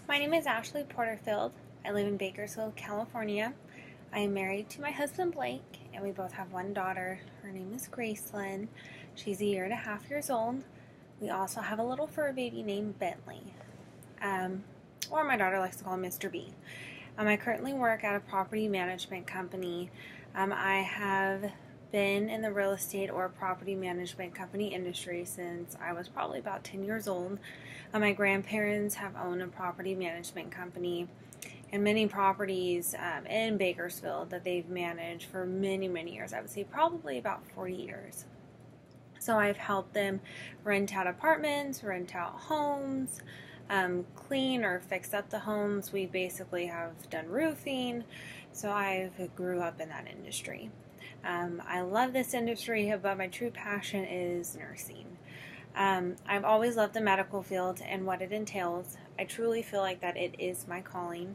My name is Ashley Porterfield. I live in Bakersfield, California. I am married to my husband Blake, and we both have one daughter. Her name is Gracelyn. She's a year and a half years old. We also have a little fur baby named Bentley, or my daughter likes to call him Mr. B. I currently work at a property management company. I have been in the real estate or property management company industry since I was probably about 10 years old. My grandparents have owned a property management company and many properties in Bakersfield that they've managed for many, many years. I would say probably about 40 years. So I've helped them rent out apartments, rent out homes, clean or fix up the homes. We basically have done roofing. So I grew up in that industry. I love this industry, but my true passion is nursing. I've always loved the medical field and what it entails. I truly feel like that it is my calling.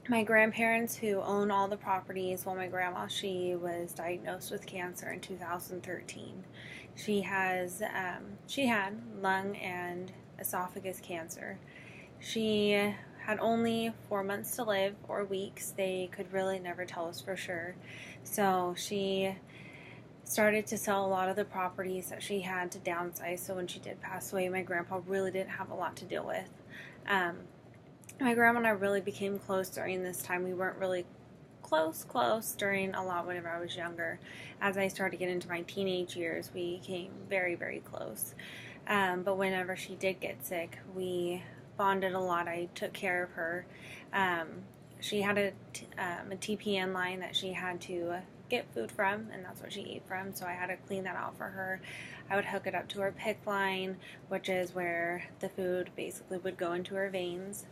My grandparents, who own all the properties, well, my grandma, she was diagnosed with cancer in 2013. She had lung and esophagus cancer. She had only 4 months to live, or weeks. They could really never tell us for sure. So she started to sell a lot of the properties that she had to downsize. So when she did pass away, my grandpa really didn't have a lot to deal with. My grandma and I really became close during this time. We weren't really close during a lot whenever I was younger. As I started to get into my teenage years, we became very, very close. But whenever she did get sick, we bonded a lot. I took care of her. She had a TPN line that she had to get food from, and that's what she ate from, so I had to clean that out for her. I would hook it up to her PICC line, which is where the food basically would go into her veins.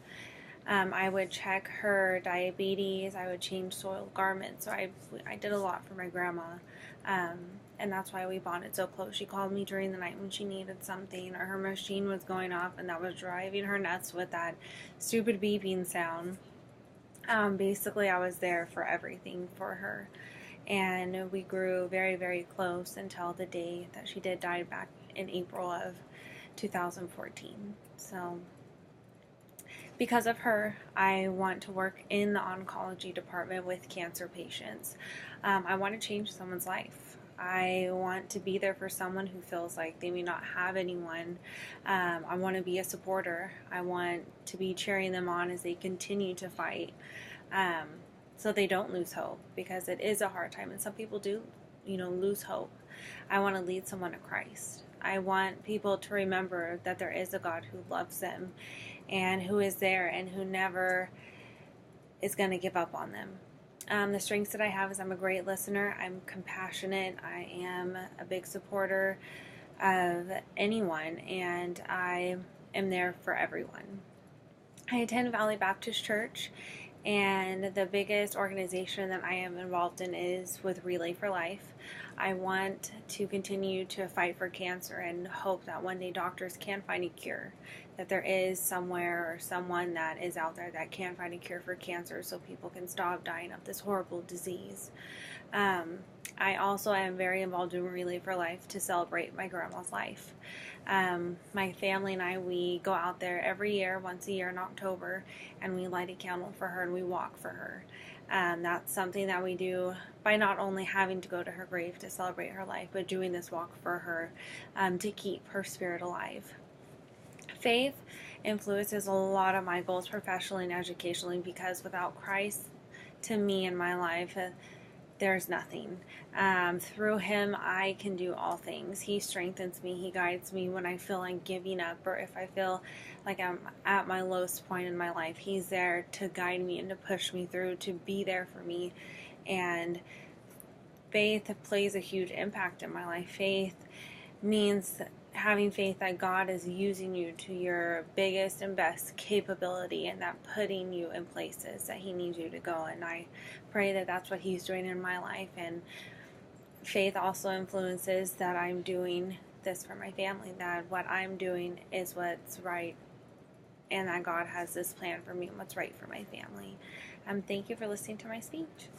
I would check her diabetes. I would change soiled garments. So I did a lot for my grandma. And that's why we bonded so close. She called me during the night when she needed something, or her machine was going off and that was driving her nuts with that stupid beeping sound. Basically, I was there for everything for her. And we grew very, very close until the day that she did die back in April of 2014. So because of her, I want to work in the oncology department with cancer patients. I want to change someone's life. I want to be there for someone who feels like they may not have anyone. I want to be a supporter. I want to be cheering them on as they continue to fight, so they don't lose hope, because it is a hard time and some people do, lose hope. I want to lead someone to Christ. I want people to remember that there is a God who loves them and who is there and who never is going to give up on them. The strengths that I have is I'm a great listener. I'm compassionate. I am a big supporter of anyone, and I am there for everyone. I attend Valley Baptist Church, and the biggest organization that I am involved in is with Relay for Life. I want to continue to fight for cancer and hope that one day doctors can find a cure, that there is somewhere or someone that is out there that can find a cure for cancer so people can stop dying of this horrible disease. I also am very involved in Relay for Life to celebrate my grandma's life. My family and I, we go out there every year, once a year in October, and we light a candle for her and we walk for her. That's something that we do by not only having to go to her grave to celebrate her life, but doing this walk for her to keep her spirit alive. Faith influences a lot of my goals professionally and educationally, because without Christ to me in my life, there's nothing. Through him, I can do all things. He strengthens me. He guides me when I feel like giving up, or if I feel like I'm at my lowest point in my life. He's there to guide me and to push me through, to be there for me. And faith plays a huge impact in my life. Faith means having faith that God is using you to your biggest and best capability, and that putting you in places that he needs you to go. And I pray that that's what he's doing in my life. And faith also influences that I'm doing this for my family, that what I'm doing is what's right, and that God has this plan for me and what's right for my family. Thank you for listening to my speech.